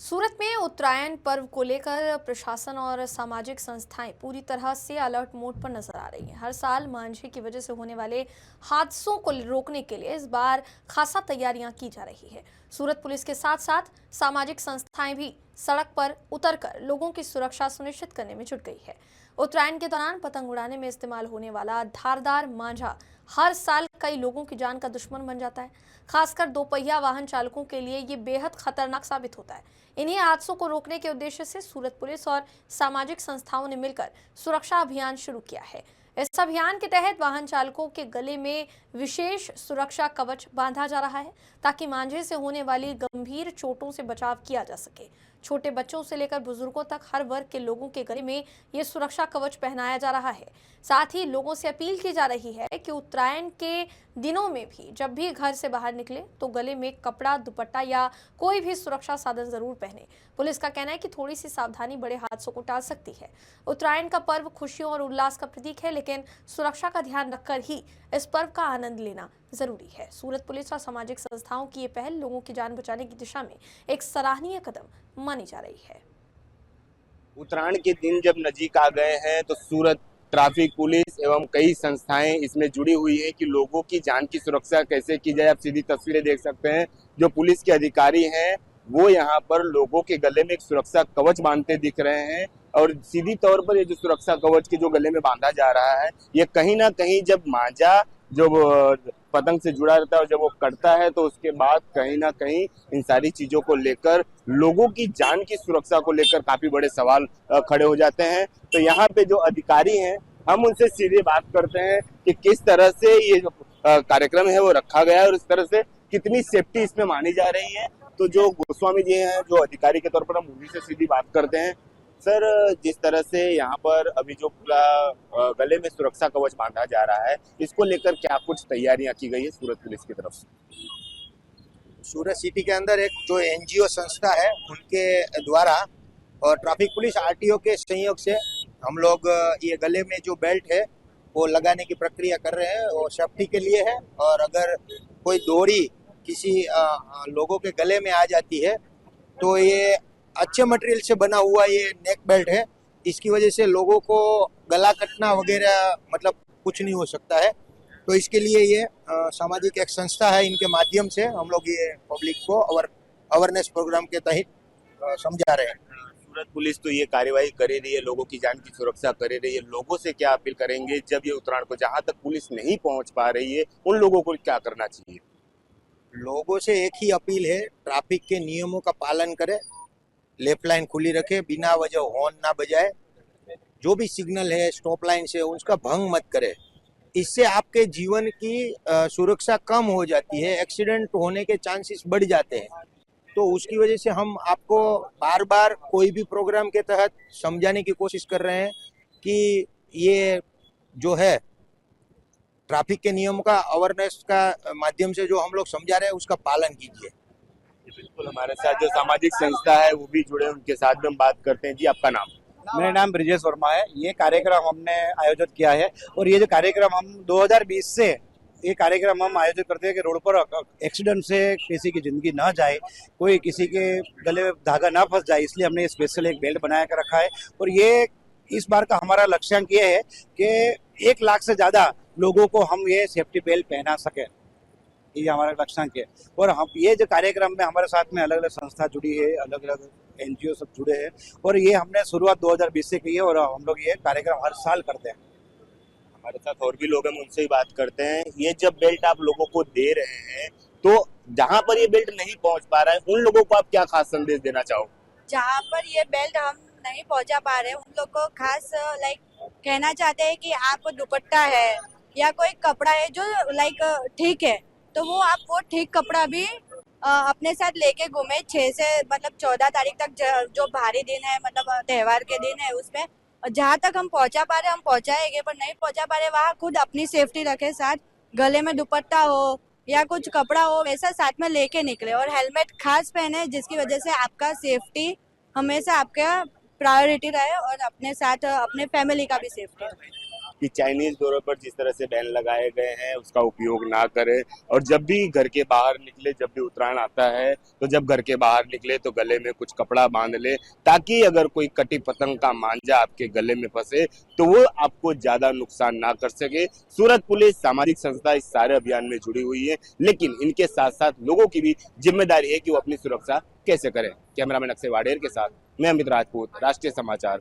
सूरत में उत्तरायण पर्व को लेकर प्रशासन और सामाजिक संस्थाएं पूरी तरह से अलर्ट मोड पर नजर आ रही हैं। हर साल मांझे की वजह से होने वाले हादसों को रोकने के लिए इस बार खासा तैयारियां की जा रही है। सूरत पुलिस के साथ साथ सामाजिक संस्थाएं भी सड़क पर उतरकर लोगों की सुरक्षा सुनिश्चित करने में जुट गई है। उत्तरायण के दौरान पतंग उड़ाने में इस्तेमाल होने वाला धारदार मांझा हर साल कई लोगों की जान का दुश्मन बन जाता है। खासकर दोपहिया वाहन चालकों के लिए ये बेहद खतरनाक साबित होता है। इन्हीं हादसों को रोकने के उद्देश्य से सूरत पुलिस और सामाजिक संस्थाओं ने मिलकर सुरक्षा अभियान शुरू किया है। इस अभियान के तहत वाहन चालकों के गले में विशेष सुरक्षा कवच बांधा जा रहा है ताकि मांझे से होने वाली गंभीर चोटों से बचाव किया जा सके। छोटे बच्चों से लेकर बुजुर्गों तक हर वर्ग के लोगों के गले में ये सुरक्षा कवच पहनाया जा रहा है। साथ ही लोगों से अपील की जा रही है कि उत्तरायण के दिनों में भी जब भी घर से बाहर निकले तो गले में कपड़ा, दुपट्टा या कोई भी सुरक्षा साधन जरूर पहने। पुलिस का कहना है कि थोड़ी सी सावधानी बड़े हादसों को टाल सकती है। उत्तरायण का पर्व खुशियों और उल्लास का प्रतीक है, लेकिन सुरक्षा का ध्यान रखकर ही इस पर्व का आनंद लेना जरूरी है। सूरत पुलिस और सामाजिक संस्थाओं की ये पहल लोगों की जान बचाने की दिशा में एक सराहनीय कदम मानी जा रही है। उत्तरायण के दिन जब नजीक आ गए हैं तो सूरत ट्रैफिक पुलिस एवं कई संस्थाएं इसमें जुड़ी हुई है कि लोगों की जान की सुरक्षा कैसे की जाए। आप सीधी तस्वीरें देख सकते हैं, जो पुलिस के अधिकारी हैं वो यहाँ पर लोगों के गले में एक सुरक्षा कवच बांधते दिख रहे हैं। और सीधी तौर पर ये जो सुरक्षा कवच के जो गले में बांधा जा रहा है, ये कहीं ना कहीं जब मांझा जो पतंग से जुड़ा रहता है और जब वो कटता है तो उसके बाद कहीं ना कहीं इन सारी चीजों को लेकर लोगों की जान की सुरक्षा को लेकर काफी बड़े सवाल खड़े हो जाते हैं। तो यहाँ पे जो अधिकारी हैं, हम उनसे सीधे बात करते हैं कि किस तरह से ये जो कार्यक्रम है वो रखा गया है और इस तरह से कितनी सेफ्टी इसमें मानी जा रही है। तो जो गोस्वामी जी हैं, जो अधिकारी के तौर पर, हम उन्हीं से सीधी बात करते हैं। सर, जिस तरह से यहाँ पर अभी जो पूरा गले में सुरक्षा कवच बांधा जा रहा है, इसको लेकर क्या कुछ तैयारियां की गई है सूरत पुलिस की तरफ से? सूरत सिटी के अंदर एक जो एनजीओ संस्था है उनके द्वारा और ट्रैफिक पुलिस आरटीओ के सहयोग से हम लोग ये गले में जो बेल्ट है वो लगाने की प्रक्रिया कर रहे हैं और सेफ्टी के लिए है। और अगर कोई डोरी किसी लोगों के गले में आ जाती है तो ये अच्छे मटेरियल से बना हुआ ये नेक बेल्ट है। इसकी वजह से लोगों को गला कटना वगैरह मतलब कुछ नहीं हो सकता है। तो इसके लिए ये सामाजिक एक संस्था है, इनके माध्यम से हम लोग ये पब्लिक को अवेयरनेस प्रोग्राम के तहत समझा रहे हैं। सूरत पुलिस तो ये कार्यवाही कर ही रही है, लोगों की जान की सुरक्षा कर ही रही है। लोगों से क्या अपील करेंगे जब ये उत्तरायण को जहां तक पुलिस नहीं पहुंच पा रही है, उन लोगों को क्या करना चाहिए? लोगों से एक ही अपील है, ट्रैफिक के नियमों का पालन करें, लेफ्ट लाइन खुली रखे, बिना वजह हॉर्न ना बजाए, जो भी सिग्नल है स्टॉप लाइन से उसका भंग मत करे। इससे आपके जीवन की सुरक्षा कम हो जाती है, एक्सीडेंट होने के चांसेस बढ़ जाते हैं। तो उसकी वजह से हम आपको बार बार कोई भी प्रोग्राम के तहत समझाने की कोशिश कर रहे हैं कि ये जो है ट्रैफिक के नियम का अवेयरनेस का माध्यम से जो हम लोग समझा रहे हैं उसका पालन कीजिए। बिल्कुल, हमारे साथ जो सामाजिक संस्था है वो भी जुड़े, उनके साथ भी हम बात करते हैं। जी, आपका नाम? मेरा नाम ब्रिजेश वर्मा है। ये कार्यक्रम हमने आयोजित किया है और ये जो कार्यक्रम हम 2020 से ये कार्यक्रम हम आयोजित करते हैं कि रोड पर एक्सीडेंट से किसी की जिंदगी ना जाए, कोई किसी के गले में धागा ना फंस जाए, इसलिए हमने स्पेशल एक बेल्ट बनाया कर रखा है। और ये इस बार का हमारा लक्ष्यांक ये है कि 1 लाख से ज्यादा लोगों को हम ये सेफ्टी बेल्ट पहना सके, ये हमारा लक्ष्यांक है। और हम ये जो कार्यक्रम में हमारे साथ में अलग अलग संस्था जुड़ी है, अलग अलग एनजीओ सब जुड़े हैं और ये हमने शुरुआत 2020 से की है और हम लोग ये कार्यक्रम हर साल करते हैं। हमारे साथ और भी लोग हैं, उनसे ही बात करते हैं। ये जब बेल्ट आप लोगों को दे रहे हैं तो जहाँ पर ये बेल्ट नहीं पहुँच पा रहा है, उन लोगों को आप क्या खास संदेश देना चाहोगे? जहाँ पर ये बेल्ट हम नहीं पहुँचा पा रहे उन लोग को खास कहना चाहते हैं कि आप दुपट्टा है या कोई कपड़ा है जो ठीक है, तो वो आप वो ठीक कपड़ा भी अपने साथ लेके घूमे। 6 से 14 तारीख तक जो भारी दिन है, त्योहार के दिन है, उसमें जहाँ तक हम पहुँचा पा रहे हम पहुँचाएंगे, पर नहीं पहुँचा पा रहे वहाँ खुद अपनी सेफ्टी रखे, साथ गले में दुपट्टा हो या कुछ कपड़ा हो वैसा साथ में लेके निकले और हेलमेट खास पहने, जिसकी वजह से आपका सेफ्टी हमेशा आपका प्रायोरिटी रहे और अपने साथ अपने फैमिली का भी सेफ्टी रहे। कि चाइनीज डोरों पर जिस तरह से बैन लगाए गए हैं उसका उपयोग ना करें, और जब भी घर के बाहर निकले, जब भी उत्तरायण आता है तो जब घर के बाहर निकले तो गले में कुछ कपड़ा बांध ले, ताकि अगर कोई कटी पतंग का मांझा आपके गले में फंसे तो वो आपको ज्यादा नुकसान ना कर सके। सूरत पुलिस, सामाजिक संस्था इस सारे अभियान में जुड़ी हुई है, लेकिन इनके साथ साथ लोगों की भी जिम्मेदारी है कि वो अपनी सुरक्षा कैसे करें। कैमरामैन अक्षय वाडेर के साथ मैं अमित राजपूत, राष्ट्रीय समाचार।